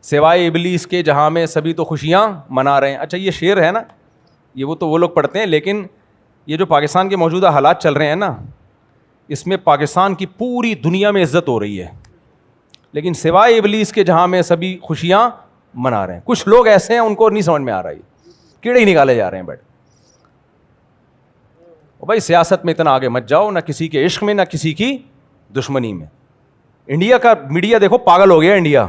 سوائے ابلیس کے جہاں میں سبھی تو خوشیاں منا رہے ہیں. اچھا یہ شعر ہے نا, یہ وہ لوگ پڑھتے ہیں, لیکن یہ جو پاکستان کے موجودہ حالات چل رہے ہیں نا, اس میں پاکستان کی پوری دنیا میں عزت ہو رہی ہے, لیکن سوائے ابلیس کے جہاں میں سبھی خوشیاں منا رہے ہیں. کچھ لوگ ایسے ہیں ان کو نہیں سمجھ میں آ رہا, ہے کیڑے ہی نکالے جا رہے ہیں. بیٹھ بھائی سیاست میں اتنا آگے مت جاؤ, نہ کسی کے عشق میں نہ کسی کی دشمنی میں. انڈیا کا میڈیا دیکھو پاگل ہو گیا. انڈیا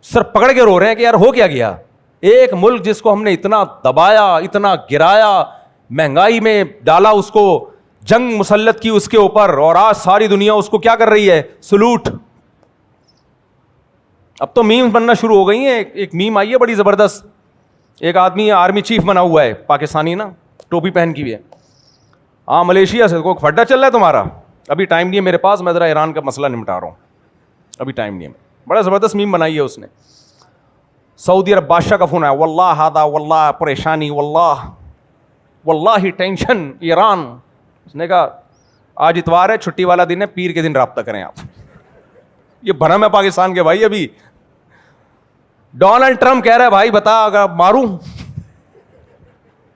سر پکڑ کے رو رہے ہیں کہ یار ہو کیا گیا. ایک ملک جس کو ہم نے اتنا دبایا, اتنا گرایا, مہنگائی میں ڈالا, اس کو جنگ مسلط کی اس کے اوپر, اور آج ساری دنیا اس کو کیا کر رہی ہے, سلوٹ. اب تو میم بننا شروع ہو گئی ہیں. ایک میم آئی ہے بڑی زبردست, ایک آدمی آرمی چیف بنا ہوا ہے پاکستانی نا, ٹوپی پہن کی ہوئی ہے. ہاں ملیشیا سے کوئی پھڈا چل رہا ہے تمہارا, ابھی ٹائم نہیں ہے میرے پاس, میں ذرا ایران کا مسئلہ نمٹا رہا ہوں, ابھی ٹائم نہیں ہے. بڑا زبردست میم بنائی ہے اس نے. سعودی عرب بادشاہ کا فون آیا, واللہ ہادا واللہ پریشانی, واللہ ٹینشن ایران. اس نے کہا آج اتوار ہے, چھٹی والا دن ہے, پیر کے دن رابطہ کریں آپ. یہ بھرم ہے پاکستان کے بھائی. ابھی ڈونلڈ ٹرمپ کہہ رہا ہے بھائی بتا اگر ماروں,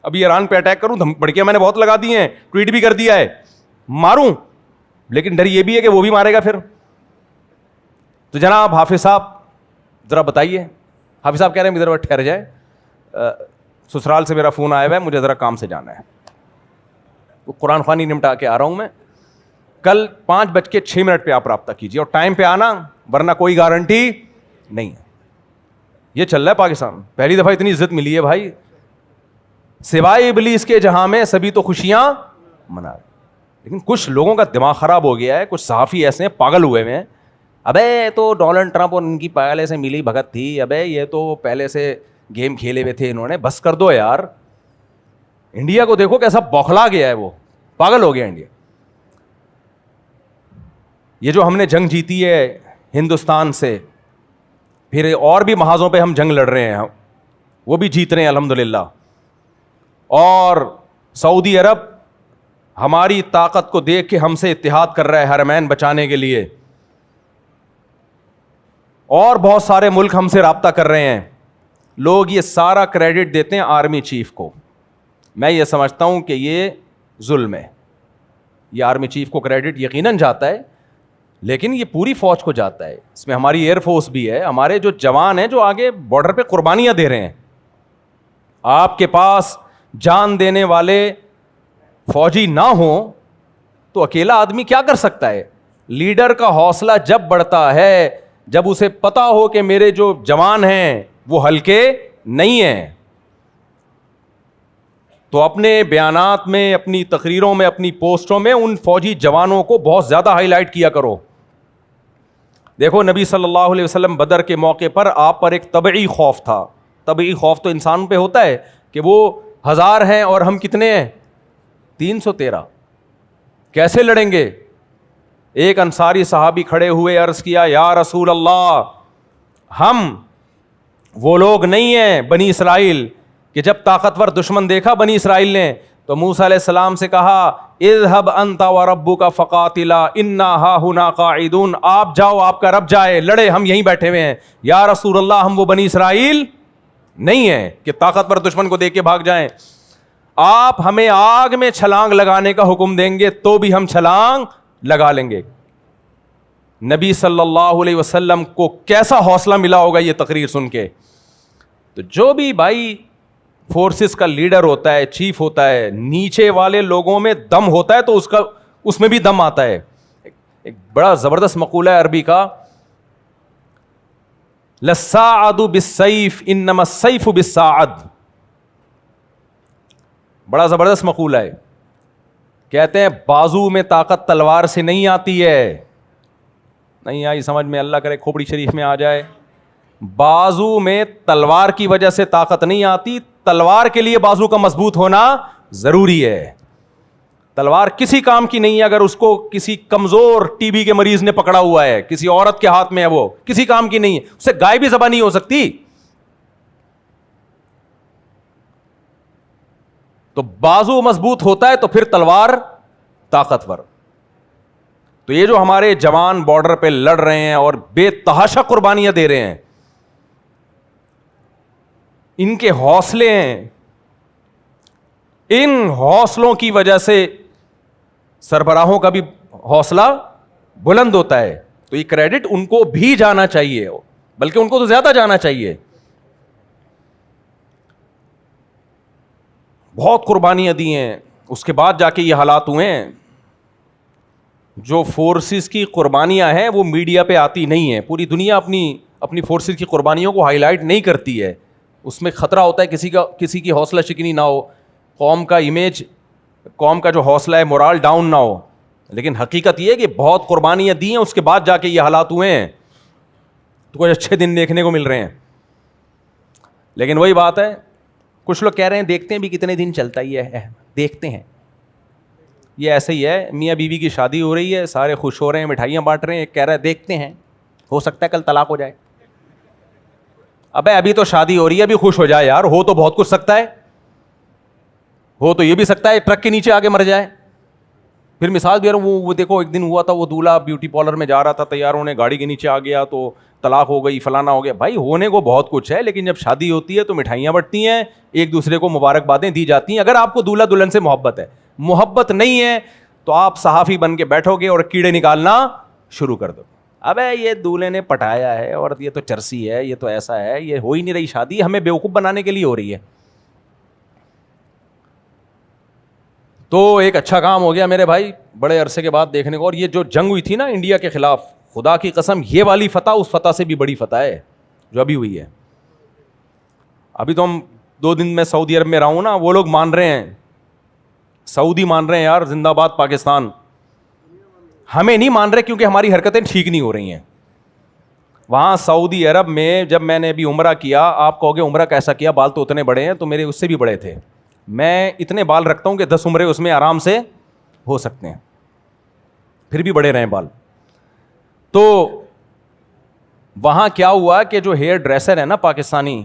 ابھی ایران پہ اٹیک کروں, بڑکیاں میں نے بہت لگا دی ہیں, ٹویٹ بھی کر دیا ہے, ماروں, لیکن ڈر یہ بھی ہے کہ وہ بھی مارے گا پھر. تو جناب حافظ صاحب ذرا بتائیے. حافظ صاحب کہہ رہے ہیں ذرا ٹھہر جائے, سسرال سے میرا فون آیا ہوا ہے, مجھے ذرا کام سے جانا ہے, وہ قرآن خوانی نمٹا کے آ رہا ہوں میں. کل 5:06 پہ آپ رابطہ کیجیے, اور ٹائم پہ آنا, ورنہ کوئی گارنٹی نہیں ہے. یہ چل رہا ہے پاکستان. پہلی دفعہ اتنی عزت ملی ہے بھائی. سوائے ابلیس کے جہاں میں سبھی تو خوشیاں منا رہے. لیکن کچھ لوگوں کا دماغ خراب ہو گیا ہے, کچھ صحافی ایسے ہیں پاگل ہوئے ہوئے ہیں. ابے تو ڈونلڈ ٹرمپ اور ان کی پہلے سے ملی بھگت تھی, ابے یہ تو پہلے سے گیم کھیلے ہوئے تھے انہوں نے, بس کر دو یار. انڈیا کو دیکھو کیسا بوکھلا گیا ہے, وہ پاگل ہو گیا انڈیا. یہ جو ہم نے جنگ جیتی ہے ہندوستان سے, پھر اور بھی محاذوں پہ ہم جنگ لڑ رہے ہیں, وہ بھی جیت رہے ہیں الحمدللہ. اور سعودی عرب ہماری طاقت کو دیکھ کے ہم سے اتحاد کر رہا ہے حرمین بچانے کے لیے, اور بہت سارے ملک ہم سے رابطہ کر رہے ہیں. لوگ یہ سارا کریڈٹ دیتے ہیں آرمی چیف کو. میں یہ سمجھتا ہوں کہ یہ ظلم ہے. یہ آرمی چیف کو کریڈٹ یقیناً جاتا ہے, لیکن یہ پوری فوج کو جاتا ہے. اس میں ہماری ایئر فورس بھی ہے, ہمارے جو جوان ہیں جو آگے بارڈر پہ قربانیاں دے رہے ہیں. آپ کے پاس جان دینے والے فوجی نہ ہوں تو اکیلا آدمی کیا کر سکتا ہے. لیڈر کا حوصلہ جب بڑھتا ہے جب اسے پتا ہو کہ میرے جو جوان ہیں وہ ہلکے نہیں ہیں, تو اپنے بیانات میں, اپنی تقریروں میں, اپنی پوسٹوں میں ان فوجی جوانوں کو بہت زیادہ ہائی لائٹ کیا کرو. دیکھو نبی صلی اللہ علیہ وسلم بدر کے موقع پر آپ پر ایک طبعی خوف تھا. طبعی خوف تو انسان پہ ہوتا ہے کہ وہ 1000 ہیں اور ہم کتنے ہیں, 313, کیسے لڑیں گے. ایک انصاری صحابی کھڑے ہوئے, عرض کیا یا رسول اللہ, ہم وہ لوگ نہیں ہیں بنی اسرائیل کہ جب طاقتور دشمن دیکھا بنی اسرائیل نے تو موسیٰ علیہ السلام سے کہا اذهب انت وربک فقاتلا انا ہاہنا قاعدون, آپ جاؤ آپ کا رب جائے, لڑے, ہم یہیں بیٹھے ہوئے ہیں. یا رسول اللہ ہم وہ بنی اسرائیل نہیں ہیں کہ طاقتور دشمن کو دیکھ کے بھاگ جائیں. آپ ہمیں آگ میں چھلانگ لگانے کا حکم دیں گے تو بھی ہم چھلانگ لگا لیں گے. نبی صلی اللہ علیہ وسلم کو کیسا حوصلہ ملا ہوگا یہ تقریر سن کے. تو جو بھی بھائی فورسز کا لیڈر ہوتا ہے, چیف ہوتا ہے, نیچے والے لوگوں میں دم ہوتا ہے تو اس میں بھی دم آتا ہے. ایک بڑا زبردست مقولہ ہے عربی کا, للساعد بالسیف انما السیف بالساعد. بڑا زبردست مقولہ ہے. کہتے ہیں بازو میں طاقت تلوار سے نہیں آتی ہے. نہیں آئی سمجھ میں, اللہ کرے کھوپڑی شریف میں آ جائے. بازو میں تلوار کی وجہ سے طاقت نہیں آتی, تلوار کے لیے بازو کا مضبوط ہونا ضروری ہے. تلوار کسی کام کی نہیں ہے اگر اس کو کسی کمزور ٹی بی کے مریض نے پکڑا ہوا ہے, کسی عورت کے ہاتھ میں ہے, وہ کسی کام کی نہیں ہے, اس سے گائے بھی ذبح نہیں ہو سکتی. تو بازو مضبوط ہوتا ہے تو پھر تلوار طاقتور. تو یہ جو ہمارے جوان بارڈر پہ لڑ رہے ہیں اور بے تحاشا قربانیاں دے رہے ہیں, ان کے حوصلے ہیں, ان حوصلوں کی وجہ سے سربراہوں کا بھی حوصلہ بلند ہوتا ہے. تو یہ کریڈٹ ان کو بھی جانا چاہیے, بلکہ ان کو تو زیادہ جانا چاہیے. بہت قربانیاں دی ہیں, اس کے بعد جا کے یہ حالات ہوئے ہیں. جو فورسز کی قربانیاں ہیں وہ میڈیا پہ آتی نہیں ہیں. پوری دنیا اپنی فورسز کی قربانیوں کو ہائی لائٹ نہیں کرتی ہے. اس میں خطرہ ہوتا ہے کسی کی حوصلہ شکنی نہ ہو, قوم کا امیج, قوم کا جو حوصلہ ہے مورال ڈاؤن نہ ہو. لیکن حقیقت یہ ہے کہ بہت قربانیاں دی ہیں, اس کے بعد جا کے یہ حالات ہوئے ہیں. تو کچھ اچھے دن دیکھنے کو مل رہے ہیں. لیکن وہی بات ہے, کچھ لوگ کہہ رہے ہیں دیکھتے ہیں بھی کتنے دن چلتا ہی ہے, دیکھتے ہیں. یہ ایسے ہی ہے, میاں بیوی کی شادی ہو رہی ہے, سارے خوش ہو رہے ہیں, مٹھائیاں بانٹ رہے ہیں, ایک کہہ رہا ہے دیکھتے ہیں, ہو سکتا ہے کل طلاق ہو جائے. ابے ابھی تو شادی ہو رہی ہے, ابھی خوش ہو جائے یار. ہو تو بہت کچھ سکتا ہے, ہو تو یہ بھی سکتا ہے ٹرک کے نیچے آگے مر جائے. پھر مثال دے رہا ہوں, وہ دیکھو ایک دن ہوا تھا, وہ دولہا بیوٹی پارلر میں جا رہا تھا, تیار ہونے گاڑی کے نیچے آ گیا تو طلاق ہو گئی, فلانا ہو گیا. بھائی ہونے کو بہت کچھ ہے, لیکن جب شادی ہوتی ہے تو مٹھائیاں بٹتی ہیں, ایک دوسرے کو مبارکبادیں دی جاتی ہیں. اگر آپ کو دولہا دلہن سے محبت ہے, محبت نہیں ہے تو آپ صحافی بن کے بیٹھو گے اور کیڑے نکالنا شروع کر دو. ابے یہ دولہے نے پٹایا ہے, اور یہ تو چرسی ہے, یہ تو ایسا ہے, یہ ہو ہی نہیں رہی شادی, ہمیں بیوقوف بنانے کے لیے ہو رہی ہے. تو ایک اچھا کام ہو گیا میرے بھائی بڑے عرصے کے بعد دیکھنے کو. اور یہ جو جنگ ہوئی تھی نا انڈیا کے خلاف, خدا کی قسم یہ والی فتح اس فتح سے بھی بڑی فتح ہے جو ابھی ہوئی ہے. ابھی تو ہم 2 دن میں سعودی عرب میں رہا ہوں نا, وہ لوگ مان رہے ہیں, سعودی مان رہے ہیں یار زندہ باد پاکستان. ہمیں نہیں مان رہے کیونکہ ہماری حرکتیں ٹھیک نہیں ہو رہی ہیں. وہاں سعودی عرب میں جب میں نے ابھی عمرہ کیا, آپ کہو گے عمرہ کیسا کیا, بال تو اتنے بڑے ہیں, تو میرے اس سے بھی بڑے تھے. میں اتنے بال رکھتا ہوں کہ 10 عمرے اس میں آرام سے ہو سکتے ہیں, پھر بھی بڑے رہیں بال. تو وہاں کیا ہوا کہ جو ہیئر ڈریسر ہے نا پاکستانی,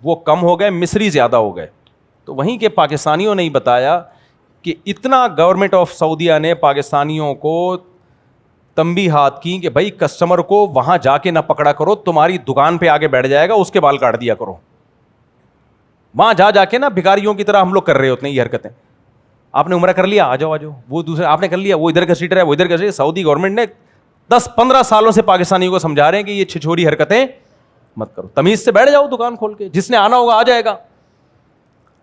وہ کم ہو گئے, مصری زیادہ ہو گئے. تو وہیں کے پاکستانیوں نے ہی بتایا کہ اتنا گورنمنٹ آف سعودیہ نے پاکستانیوں کو تنبیہات کی کہ بھائی کسٹمر کو وہاں جا کے نہ پکڑا کرو, تمہاری دکان پہ آگے بیٹھ جائے گا, اس کے بال کاٹ دیا کرو. وہاں جا کے نا بھکاریوں کی طرح ہم لوگ کر رہے ہوتے ہیں یہ حرکتیں. آپ نے عمرہ کر لیا, آ جاؤ, وہ دوسرے آپ نے کر لیا, وہ ادھر کا سیٹر ہے, وہ ادھر کا سیٹر. سعودی گورنمنٹ نے 10-15 سالوں سے پاکستانیوں کو سمجھا رہے ہیں کہ یہ چھچوری حرکتیں مت کرو, تمیز سے بیٹھ جاؤ دکان کھول کے, جس نے آنا ہوگا آ جائے گا.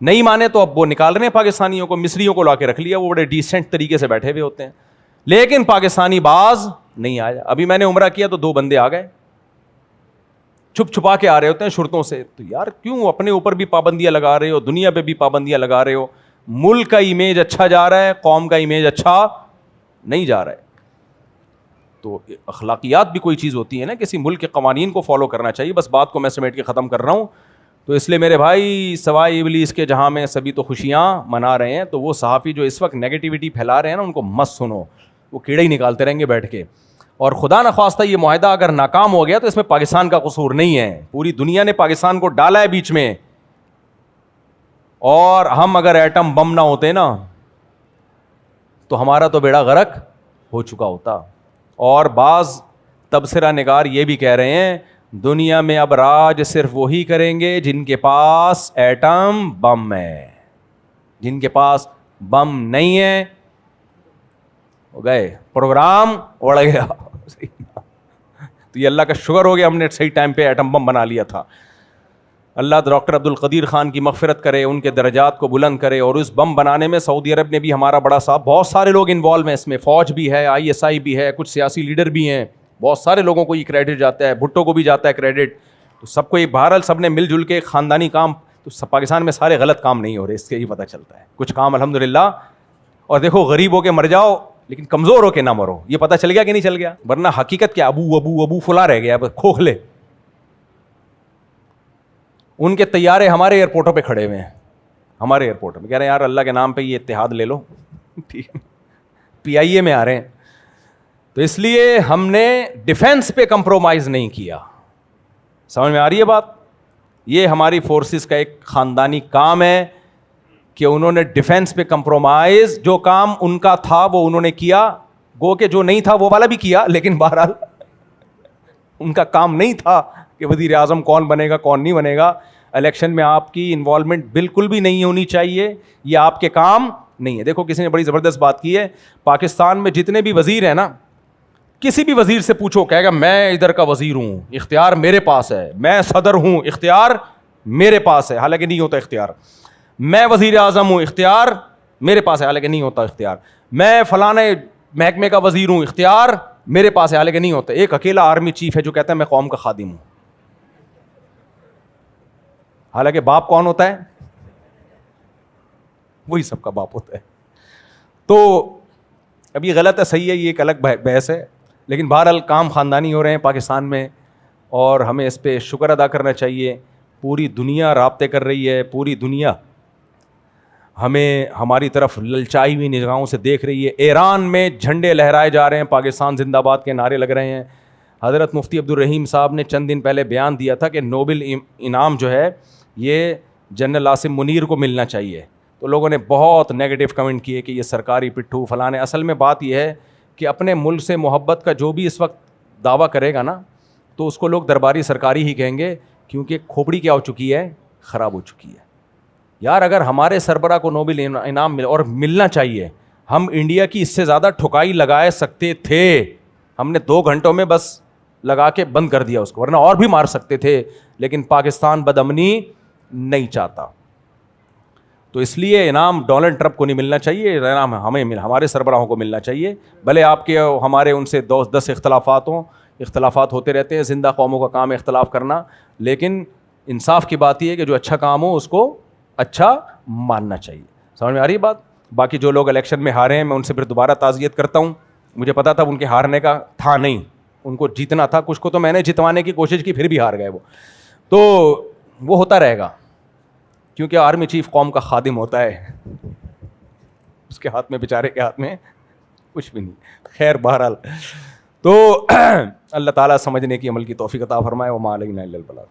نہیں مانے تو اب وہ نکال رہے ہیں پاکستانیوں کو, مصریوں کو لا کے رکھ لیا, وہ بڑے ڈیسنٹ طریقے سے بیٹھے ہوئے ہوتے ہیں. لیکن پاکستانی باز نہیں آیا. ابھی میں نے عمرہ کیا تو 2 بندے آ گئے, چھپ چھپا کے آ رہے ہوتے ہیں شرطوں سے. تو یار کیوں اپنے اوپر بھی پابندیاں لگا رہے ہو, دنیا پہ بھی پابندیاں لگا رہے ہو. ملک کا امیج اچھا جا رہا ہے, قوم کا امیج اچھا نہیں جا رہا ہے. تو اخلاقیات بھی کوئی چیز ہوتی ہے نا, کسی ملک کے قوانین کو فالو کرنا چاہیے. بس بات کو میں سمیٹ کے ختم کر رہا ہوں. تو اس لیے میرے بھائی سوائے ابلیس کے جہاں میں سبھی تو خوشیاں منا رہے ہیں. تو وہ صحافی جو اس وقت نیگیٹیوٹی پھیلا رہے ہیں نا, ان کو مت سنو, وہ کیڑے ہی نکالتے رہیں گے بیٹھ کے. اور خدا نخواستہ یہ معاہدہ اگر ناکام ہو گیا تو اس میں پاکستان کا قصور نہیں ہے, پوری دنیا نے پاکستان کو ڈالا ہے بیچ میں. اور ہم اگر ایٹم بم نہ ہوتے نا تو ہمارا تو بیڑا غرق ہو چکا ہوتا. اور بعض تبصرہ نگار یہ بھی کہہ رہے ہیں دنیا میں اب راج صرف وہی کریں گے جن کے پاس ایٹم بم ہے, جن کے پاس بم نہیں ہے ہو گئے, پروگرام اڑ گیا. تو یہ اللہ کا شکر ہو گیا ہم نے صحیح ٹائم پہ ایٹم بم بنا لیا تھا. اللہ ڈاکٹر عبد القدیر خان کی مغفرت کرے, ان کے درجات کو بلند کرے. اور اس بم بنانے میں سعودی عرب نے بھی ہمارا بڑا ساتھ, بہت سارے لوگ انوالو ہیں اس میں, فوج بھی ہے, ISI بھی ہے, کچھ سیاسی لیڈر بھی ہیں, بہت سارے لوگوں کو یہ کریڈٹ جاتا ہے, بھٹو کو بھی جاتا ہے کریڈٹ. تو سب کو یہ بہرحال سب نے مل جل کے خاندانی کام. تو پاکستان میں سارے غلط کام نہیں ہو رہے, اس کے ہی پتہ چلتا ہے کچھ کام الحمدللہ. اور دیکھو غریب ہو کے مر جاؤ لیکن کمزور ہو کے نہ مرو, یہ پتہ چل گیا کہ نہیں چل گیا. ورنہ حقیقت کیا, ابو ابو ابو فلاں رہ گیا, کھوکھلے. ان کے طیارے ہمارے ایئرپورٹوں پہ کھڑے ہوئے ہیں, ہمارے ایئرپورٹ میں کہہ رہے ہیں یار اللہ کے نام پہ یہ اتحاد لے لو, ٹھیک ہے, PIA میں آ رہے ہیں. تو اس لیے ہم نے ڈیفینس پہ کمپرومائز نہیں کیا. سمجھ میں آ رہی ہے بات؟ یہ ہماری فورسز کا ایک خاندانی کام ہے کہ انہوں نے ڈیفینس پہ کمپرومائز, جو کام ان کا تھا وہ انہوں نے کیا, گو کہ جو نہیں تھا وہ والا بھی کیا, لیکن بہرحال ان کا کام نہیں تھا کہ وزیر اعظم کون بنے گا کون نہیں بنے گا. الیکشن میں آپ کی انوالومنٹ بالکل بھی نہیں ہونی چاہیے, یہ آپ کے کام نہیں ہے. دیکھو کسی نے بڑی زبردست بات کی ہے, پاکستان میں جتنے بھی وزیر ہیں نا, کسی بھی وزیر سے پوچھو کہے گا میں ادھر کا وزیر ہوں, اختیار میرے پاس ہے, میں صدر ہوں, اختیار میرے پاس ہے, حالانکہ نہیں ہوتا اختیار. میں وزیر اعظم ہوں, اختیار میرے پاس ہے, حالانکہ نہیں ہوتا اختیار. میں فلانے محکمے کا وزیر ہوں, اختیار میرے پاس ہے, حالانکہ نہیں ہوتا. ایک اکیلا آرمی چیف ہے جو کہتا ہے میں قوم کا خادم ہوں, حالانکہ باپ کون ہوتا ہے؟ وہی سب کا باپ ہوتا ہے. تو اب یہ غلط ہے صحیح ہے, یہ ایک الگ بحث ہے, لیکن بہرحال کام خاندانی ہو رہے ہیں پاکستان میں, اور ہمیں اس پہ شکر ادا کرنا چاہیے. پوری دنیا رابطے کر رہی ہے, پوری دنیا ہمیں ہماری طرف للچائی ہوئی نگاہوں سے دیکھ رہی ہے. ایران میں جھنڈے لہرائے جا رہے ہیں, پاکستان زندہ باد کے نعرے لگ رہے ہیں. حضرت مفتی عبدالرحیم صاحب نے چند دن پہلے بیان دیا تھا کہ نوبل انعام جو ہے یہ جنرل عاصم منیر کو ملنا چاہیے. تو لوگوں نے بہت نیگیٹو کمنٹ کیے کہ یہ سرکاری پٹھو فلانے. اصل میں بات یہ ہے کہ اپنے ملک سے محبت کا جو بھی اس وقت دعویٰ کرے گا نا, تو اس کو لوگ درباری سرکاری ہی کہیں گے, کیونکہ کھوپڑی کیا ہو چکی ہے, خراب ہو چکی ہے. یار اگر ہمارے سربراہ کو نوبل انعام اور ملنا چاہیے, ہم انڈیا کی اس سے زیادہ ٹھکائی لگائے سکتے تھے. ہم نے 2 گھنٹوں میں بس لگا کے بند کر دیا اس کو, ورنہ اور بھی مار سکتے تھے. لیکن پاکستان بدامنی نہیں چاہتا, تو اس لیے انعام ڈونلڈ ٹرمپ کو نہیں ملنا چاہیے, انعام ہمیں ہمارے سربراہوں کو ملنا چاہیے. بھلے آپ کے ہمارے ان سے 10 اختلافات ہوں, اختلافات ہوتے رہتے ہیں, زندہ قوموں کا کام ہے اختلاف کرنا, لیکن انصاف کی بات یہ ہے کہ جو اچھا کام ہو اس کو اچھا ماننا چاہیے. سمجھ میں آ رہی ہے بات؟ باقی جو لوگ الیکشن میں ہارے ہیں میں ان سے پھر دوبارہ تعزیت کرتا ہوں. مجھے پتا تھا ان کے ہارنے کا تھا نہیں, ان کو جیتنا تھا. کچھ کو تو میں نے جتوانے کی کوشش کی, پھر بھی ہار گئے وہ. تو وہ ہوتا رہے گا, کیونکہ آرمی چیف قوم کا خادم ہوتا ہے, اس کے ہاتھ میں بیچارے کے ہاتھ میں کچھ بھی نہیں. خیر بہرحال تو اللہ تعالیٰ سمجھنے کی عمل کی توفیق عطا فرمائے. وما علینا الا البلاغ.